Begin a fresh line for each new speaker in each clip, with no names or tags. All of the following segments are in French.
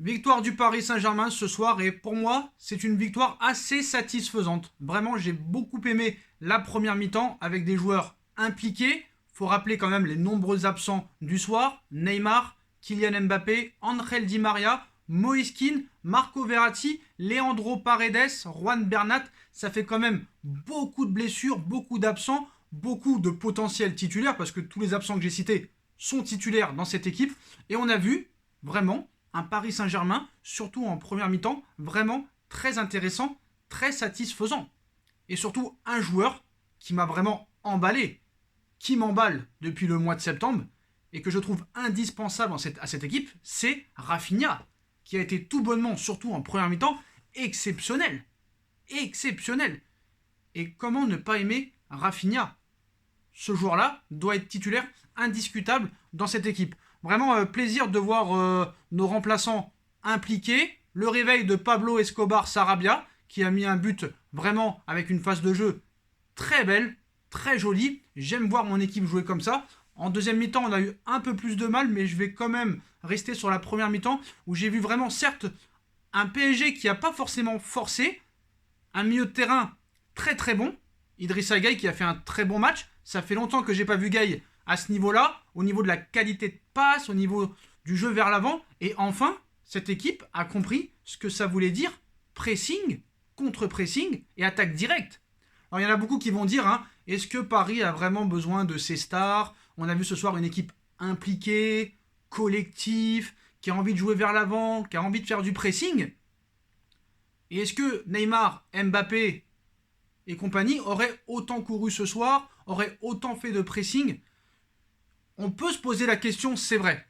Victoire du Paris Saint-Germain ce soir et pour moi, c'est une victoire assez satisfaisante. Vraiment, j'ai beaucoup aimé la première mi-temps avec des joueurs impliqués. Faut rappeler quand même les nombreux absents du soir. Neymar, Kylian Mbappé, Angel Di Maria, Moïse Kean, Marco Verratti, Leandro Paredes, Juan Bernat. Ça fait quand même beaucoup de blessures, beaucoup d'absents, beaucoup de potentiels titulaires parce que tous les absents que j'ai cités sont titulaires dans cette équipe. Et on a vu vraiment un Paris Saint-Germain, surtout en première mi-temps, vraiment très intéressant, très satisfaisant. Et surtout un joueur qui m'a vraiment emballé, qui m'emballe depuis le mois de septembre et que je trouve indispensable à cette équipe, c'est Rafinha, qui a été tout bonnement, surtout en première mi-temps, exceptionnel. Exceptionnel. Et comment ne pas aimer Rafinha? Ce joueur-là doit être titulaire indiscutable dans cette équipe. Vraiment plaisir de voir nos remplaçants impliqués. Le réveil de Pablo Escobar Sarabia, qui a mis un but vraiment avec une phase de jeu très belle, très jolie. J'aime voir mon équipe jouer comme ça. En deuxième mi-temps, on a eu un peu plus de mal, mais je vais quand même rester sur la première mi-temps, où j'ai vu vraiment, certes, un PSG qui n'a pas forcément forcé, un milieu de terrain très très bon, Idrissa Gueye qui a fait un très bon match. Ça fait longtemps que j'ai pas vu Gueye à ce niveau-là, au niveau de la qualité de passe, au niveau du jeu vers l'avant. Et enfin, cette équipe a compris ce que ça voulait dire pressing, contre-pressing et attaque directe. Alors il y en a beaucoup qui vont dire, est-ce que Paris a vraiment besoin de ses stars? On a vu ce soir une équipe impliquée, collective, qui a envie de jouer vers l'avant, qui a envie de faire du pressing. Et est-ce que Neymar, Mbappé et compagnie auraient autant couru ce soir, auraient autant fait de pressing? On peut se poser la question, c'est vrai.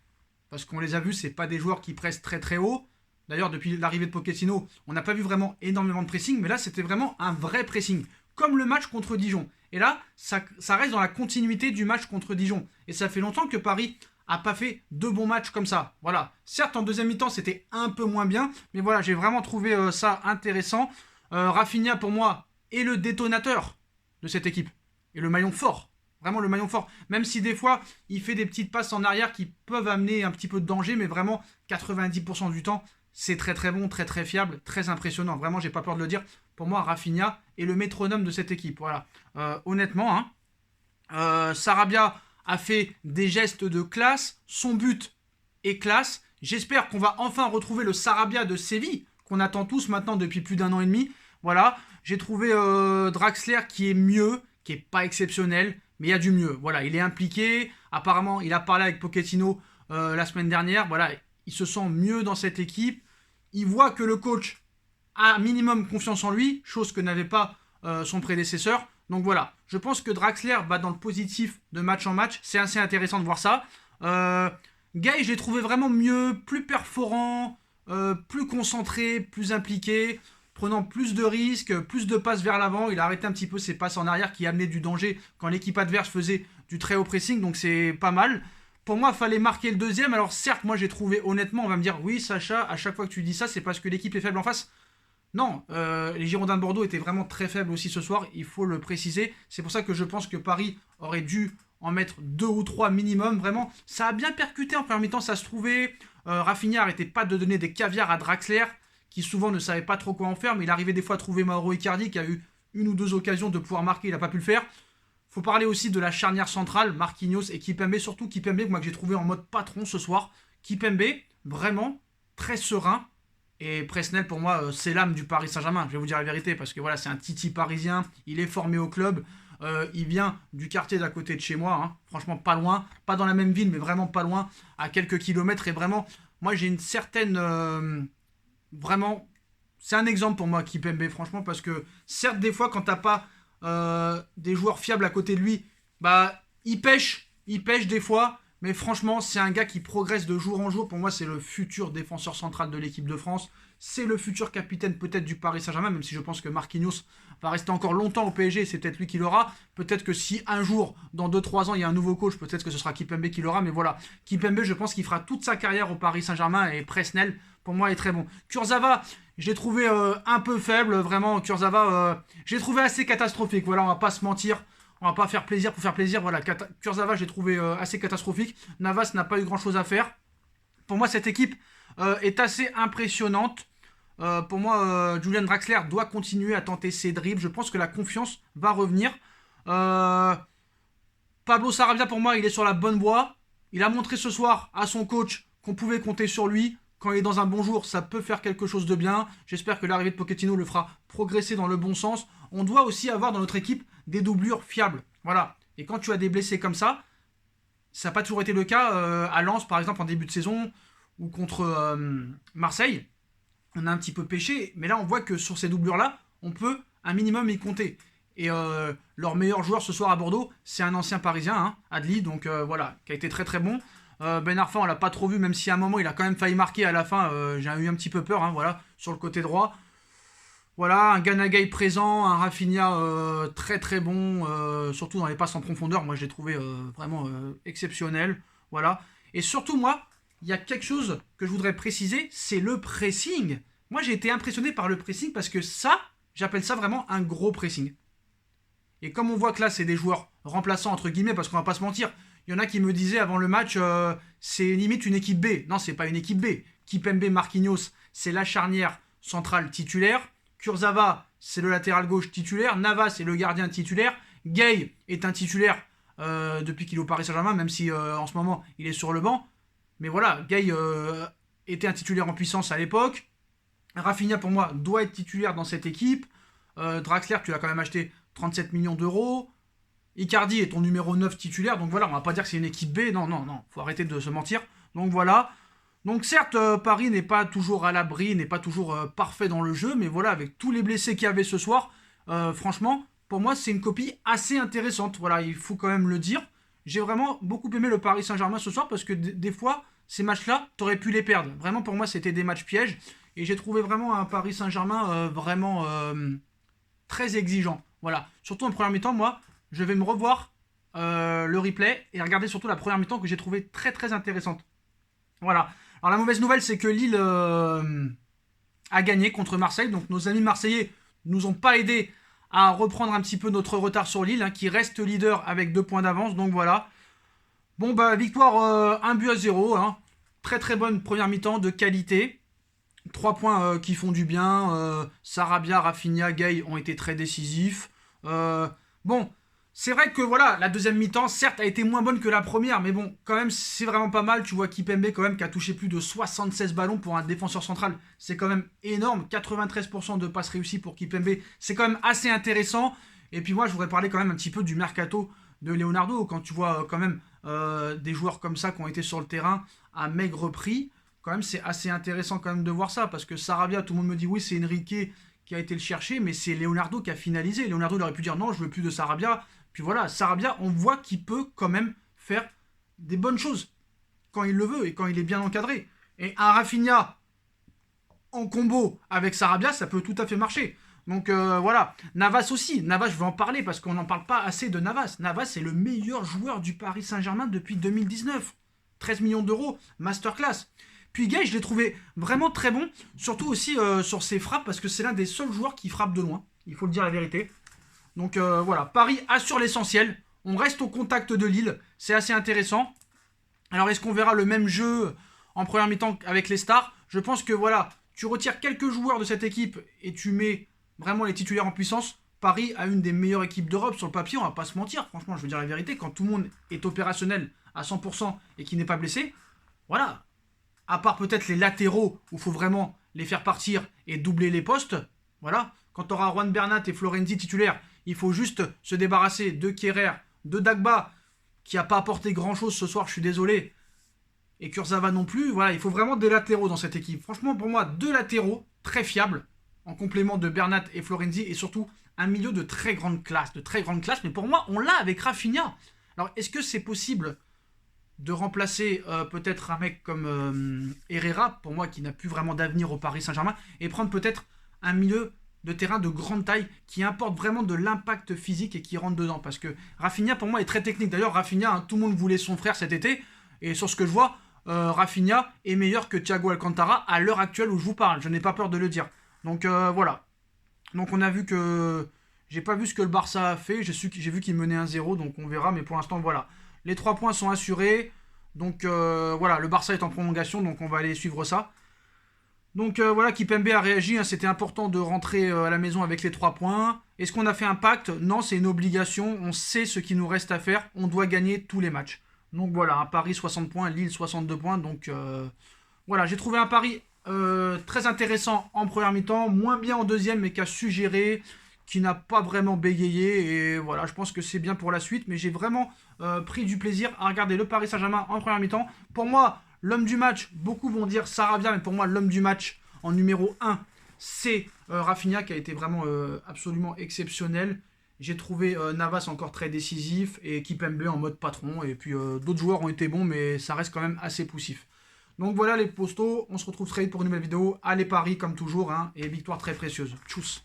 Parce qu'on les a vus, c'est pas des joueurs qui pressent très très haut. D'ailleurs, depuis l'arrivée de Pochettino, on n'a pas vu vraiment énormément de pressing, mais là, c'était vraiment un vrai pressing. Comme le match contre Dijon. Et là, ça reste dans la continuité du match contre Dijon. Et ça fait longtemps que Paris a pas fait deux bons matchs comme ça. Voilà. Certes, en deuxième mi-temps, c'était un peu moins bien, mais voilà, j'ai vraiment trouvé ça intéressant. Rafinha, pour moi, est le détonateur de cette équipe. Et le maillon fort. Vraiment le maillon fort. Même si des fois, il fait des petites passes en arrière qui peuvent amener un petit peu de danger, mais vraiment, 90% du temps, c'est très très bon, très très fiable, très impressionnant. Vraiment, j'ai pas peur de le dire. Pour moi, Rafinha est le métronome de cette équipe. Voilà. Honnêtement, Sarabia a fait des gestes de classe. Son but est classe. J'espère qu'on va enfin retrouver le Sarabia de Séville, qu'on attend tous maintenant depuis plus d'un an et demi. Voilà. J'ai trouvé Draxler qui est mieux, qui est pas exceptionnel, mais il y a du mieux. Voilà, il est impliqué. Apparemment, il a parlé avec Pochettino la semaine dernière. Voilà, il se sent mieux dans cette équipe. Il voit que le coach a un minimum confiance en lui, chose que n'avait pas son prédécesseur. Donc voilà, je pense que Draxler va dans le positif de match en match. C'est assez intéressant de voir ça. Gueye, je l'ai trouvé vraiment mieux, plus perforant, plus concentré, plus impliqué, prenant plus de risques, plus de passes vers l'avant. Il a arrêté un petit peu ses passes en arrière qui amenaient du danger quand l'équipe adverse faisait du très haut pressing, donc c'est pas mal. Pour moi, il fallait marquer le deuxième. Alors certes, moi j'ai trouvé, honnêtement, on va me dire, oui Sacha, à chaque fois que tu dis ça, c'est parce que l'équipe est faible en face. Non, les Girondins de Bordeaux étaient vraiment très faibles aussi ce soir, il faut le préciser. C'est pour ça que je pense que Paris aurait dû en mettre deux ou trois minimum. Vraiment, ça a bien percuté en première mi-temps, ça se trouvait. Rafinha n'arrêtait pas de donner des caviars à Draxler, qui souvent ne savait pas trop quoi en faire, mais il arrivait des fois à trouver Mauro Icardi, qui a eu une ou deux occasions de pouvoir marquer, il n'a pas pu le faire. Faut parler aussi de la charnière centrale, Marquinhos et Kipembe, surtout Kipembe, moi que j'ai trouvé en mode patron ce soir. Kipembe, vraiment très serein. Et Presnel, pour moi, c'est l'âme du Paris Saint-Germain. Je vais vous dire la vérité, parce que voilà, c'est un titi parisien. Il est formé au club. Il vient du quartier d'à côté de chez moi. Franchement, pas loin. Pas dans la même ville, mais vraiment pas loin. À quelques kilomètres. Et vraiment, moi, j'ai une certaine... vraiment, c'est un exemple pour moi, Kipembe, franchement, parce que certes, des fois, quand t'as pas des joueurs fiables à côté de lui, bah, il pêche des fois. Mais franchement, c'est un gars qui progresse de jour en jour. Pour moi, c'est le futur défenseur central de l'équipe de France. C'est le futur capitaine peut-être du Paris Saint-Germain, même si je pense que Marquinhos va rester encore longtemps au PSG. C'est peut-être lui qui l'aura. Peut-être que si un jour, dans 2-3 ans, il y a un nouveau coach, peut-être que ce sera Kipembe qui l'aura. Mais voilà, Kipembe, je pense qu'il fera toute sa carrière au Paris Saint-Germain. Et Presnel, pour moi, est très bon. Kurzawa, je l'ai trouvé un peu faible. Vraiment, Kurzawa, je l'ai trouvé assez catastrophique. Voilà, on va pas se mentir. On va pas faire plaisir pour faire plaisir. Voilà, Kurzawa, j'ai trouvé assez catastrophique. Navas n'a pas eu grand chose à faire. Pour moi, cette équipe est assez impressionnante. Pour moi, Julian Draxler doit continuer à tenter ses dribbles. Je pense que la confiance va revenir. Pablo Sarabia, pour moi, il est sur la bonne voie. Il a montré ce soir à son coach qu'on pouvait compter sur lui. Quand il est dans un bon jour, ça peut faire quelque chose de bien. J'espère que l'arrivée de Pochettino le fera progresser dans le bon sens. On doit aussi avoir dans notre équipe des doublures fiables. Voilà. Et quand tu as des blessés comme ça n'a pas toujours été le cas à Lens, par exemple, en début de saison, ou contre Marseille. On a un petit peu pêché, mais là, on voit que sur ces doublures-là, on peut un minimum y compter. Et leur meilleur joueur ce soir à Bordeaux, c'est un ancien parisien, hein, Adli, donc voilà, qui a été très très bon. Ben Arfa, on l'a pas trop vu, même si à un moment il a quand même failli marquer à la fin. J'ai eu un petit peu peur, hein, voilà, sur le côté droit. Voilà, un Gana Gueye présent, un Rafinha très très bon, surtout dans les passes en profondeur. Moi, je l'ai trouvé vraiment exceptionnel. Voilà. Et surtout, moi, il y a quelque chose que je voudrais préciser, c'est le pressing. Moi, j'ai été impressionné par le pressing parce que ça, j'appelle ça vraiment un gros pressing. Et comme on voit que là, c'est des joueurs remplaçants, entre guillemets, parce qu'on va pas se mentir, il y en a qui me disaient avant le match, c'est limite une équipe B. Non, c'est pas une équipe B. Kipembe Marquinhos, c'est la charnière centrale titulaire. Kurzawa, c'est le latéral gauche titulaire. Navas, c'est le gardien titulaire. Gueye est un titulaire depuis qu'il est au Paris Saint-Germain, même si en ce moment, il est sur le banc. Mais voilà, Gueye était un titulaire en puissance à l'époque. Rafinha, pour moi, doit être titulaire dans cette équipe. Draxler, tu l'as quand même acheté 37 millions d'euros. Icardi est ton numéro 9 titulaire, donc voilà, on va pas dire que c'est une équipe B, non, faut arrêter de se mentir. Donc voilà. Donc certes, Paris n'est pas toujours à l'abri, n'est pas toujours parfait dans le jeu, mais voilà, avec tous les blessés qu'il y avait ce soir, franchement, pour moi, c'est une copie assez intéressante. Voilà, il faut quand même le dire. J'ai vraiment beaucoup aimé le Paris Saint-Germain ce soir, parce que des fois, ces matchs-là, t'aurais pu les perdre. Vraiment, pour moi, c'était des matchs pièges, et j'ai trouvé vraiment un Paris Saint-Germain vraiment très exigeant. Voilà, surtout en première mi-temps, moi, je vais me revoir le replay et regarder surtout la première mi-temps que j'ai trouvé très très intéressante. Voilà. Alors la mauvaise nouvelle, c'est que Lille a gagné contre Marseille. Donc nos amis marseillais nous ont pas aidés à reprendre un petit peu notre retard sur Lille, hein, qui reste leader avec 2 points d'avance. Donc voilà. Bon bah victoire 1-0. Hein. Très très bonne première mi-temps de qualité. 3 points qui font du bien. Sarabia, Rafinha, Gueye ont été très décisifs. Bon, c'est vrai que voilà, la deuxième mi-temps, certes, a été moins bonne que la première, mais bon, quand même, c'est vraiment pas mal. Tu vois Kipembe, quand même, qui a touché plus de 76 ballons pour un défenseur central. C'est quand même énorme. 93% de passes réussies pour Kipembe. C'est quand même assez intéressant. Et puis moi, je voudrais parler quand même un petit peu du mercato de Leonardo. Quand tu vois quand même des joueurs comme ça qui ont été sur le terrain à maigre prix, quand même, c'est assez intéressant quand même de voir ça. Parce que Sarabia, tout le monde me dit oui, c'est Enrique qui a été le chercher, mais c'est Leonardo qui a finalisé. Leonardo il aurait pu dire non, je veux plus de Sarabia. Puis voilà, Sarabia, on voit qu'il peut quand même faire des bonnes choses quand il le veut et quand il est bien encadré. Et un Rafinha en combo avec Sarabia, ça peut tout à fait marcher. Donc voilà, Navas aussi. Navas, je vais en parler parce qu'on n'en parle pas assez de Navas. Navas, c'est le meilleur joueur du Paris Saint-Germain depuis 2019. 13 millions d'euros, masterclass. Puis Gueye, je l'ai trouvé vraiment très bon, surtout aussi sur ses frappes, parce que c'est l'un des seuls joueurs qui frappe de loin, il faut le dire la vérité. Donc voilà, Paris assure l'essentiel, on reste au contact de Lille, c'est assez intéressant. Alors est-ce qu'on verra le même jeu en première mi-temps avec les stars? Je pense que voilà, tu retires quelques joueurs de cette équipe et tu mets vraiment les titulaires en puissance. Paris a une des meilleures équipes d'Europe sur le papier, on va pas se mentir, franchement je veux dire la vérité, quand tout le monde est opérationnel à 100% et qui n'est pas blessé, voilà. À part peut-être les latéraux où il faut vraiment les faire partir et doubler les postes, voilà. Quand tu auras Juan Bernat et Florenzi titulaires, il faut juste se débarrasser de Kehrer, de Dagba, qui n'a pas apporté grand-chose ce soir, je suis désolé, et Kurzawa non plus. Voilà, il faut vraiment des latéraux dans cette équipe. Franchement, pour moi, 2 latéraux très fiables, en complément de Bernat et Florenzi, et surtout un milieu de très grande classe, mais pour moi, on l'a avec Rafinha. Alors, est-ce que c'est possible de remplacer peut-être un mec comme Herrera, pour moi qui n'a plus vraiment d'avenir au Paris Saint-Germain, et prendre peut-être un milieu de terrain de grande taille qui importe vraiment de l'impact physique et qui rentre dedans, parce que Rafinha pour moi est très technique. D'ailleurs Rafinha, hein, tout le monde voulait son frère cet été, et sur ce que je vois, Rafinha est meilleur que Thiago Alcantara à l'heure actuelle où je vous parle, je n'ai pas peur de le dire. Donc voilà, donc on a vu que j'ai pas vu ce que le Barça a fait, j'ai vu qu'il menait 1-0, donc on verra, mais pour l'instant voilà. Les 3 points sont assurés. Donc voilà, le Barça est en prolongation, donc on va aller suivre ça. Donc voilà, Kipembe a réagi, hein, c'était important de rentrer à la maison avec les 3 points. Est-ce qu'on a fait un pacte? Non, c'est une obligation, on sait ce qu'il nous reste à faire, on doit gagner tous les matchs. Donc voilà, un Paris 60 points, Lille 62 points, donc voilà, j'ai trouvé un pari très intéressant en première mi-temps, moins bien en deuxième, mais qui a su gérer, qui n'a pas vraiment bégayé. Et voilà, je pense que c'est bien pour la suite, mais j'ai vraiment pris du plaisir à regarder le Paris Saint-Germain en première mi-temps. Pour moi, l'homme du match, beaucoup vont dire Sarabia, mais pour moi, l'homme du match en numéro 1, c'est Rafinha, qui a été vraiment absolument exceptionnel. J'ai trouvé Navas encore très décisif et Kipembe en mode patron. Et puis d'autres joueurs ont été bons, mais ça reste quand même assez poussif. Donc voilà les postos, on se retrouve très vite pour une nouvelle vidéo. Allez Paris comme toujours, hein, et victoire très précieuse. Tchuss.